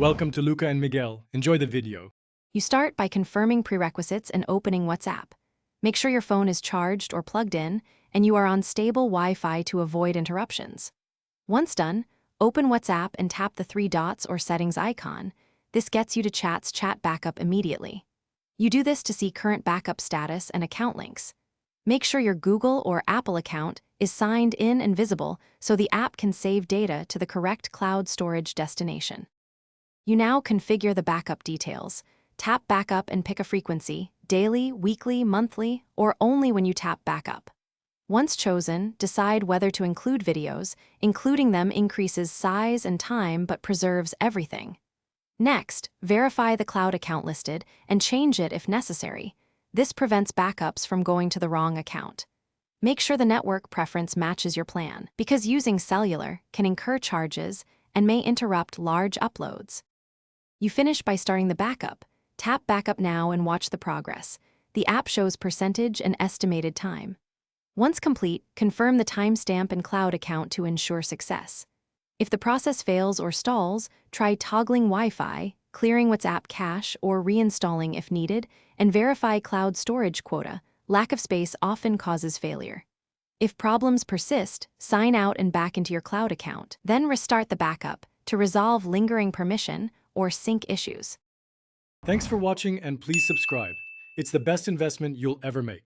Welcome to Luca and Miguel. Enjoy the video. You start by confirming prerequisites and opening WhatsApp. Make sure your phone is charged or plugged in, and you are on stable Wi-Fi to avoid interruptions. Once done, open WhatsApp and tap the three dots or settings icon. This gets you to chat's chat backup immediately. You do this to see current backup status and account links. Make sure your Google or Apple account is signed in and visible so the app can save data to the correct cloud storage destination. You now configure the backup details. Tap Backup and pick a frequency, daily, weekly, monthly, or only when you tap Backup. Once chosen, decide whether to include videos. Including them increases size and time but preserves everything. Next, verify the cloud account listed and change it if necessary. This prevents backups from going to the wrong account. Make sure the network preference matches your plan, because using cellular can incur charges and may interrupt large uploads. You finish by starting the backup. Tap Backup Now and watch the progress. The app shows percentage and estimated time. Once complete, confirm the timestamp and cloud account to ensure success. If the process fails or stalls, try toggling Wi-Fi, clearing WhatsApp cache, or reinstalling if needed, and verify cloud storage quota. Lack of space often causes failure. If problems persist, sign out and back into your cloud account. Then restart the backup to resolve lingering permission or sync issues. Thanks for watching and please subscribe. It's the best investment you'll ever make.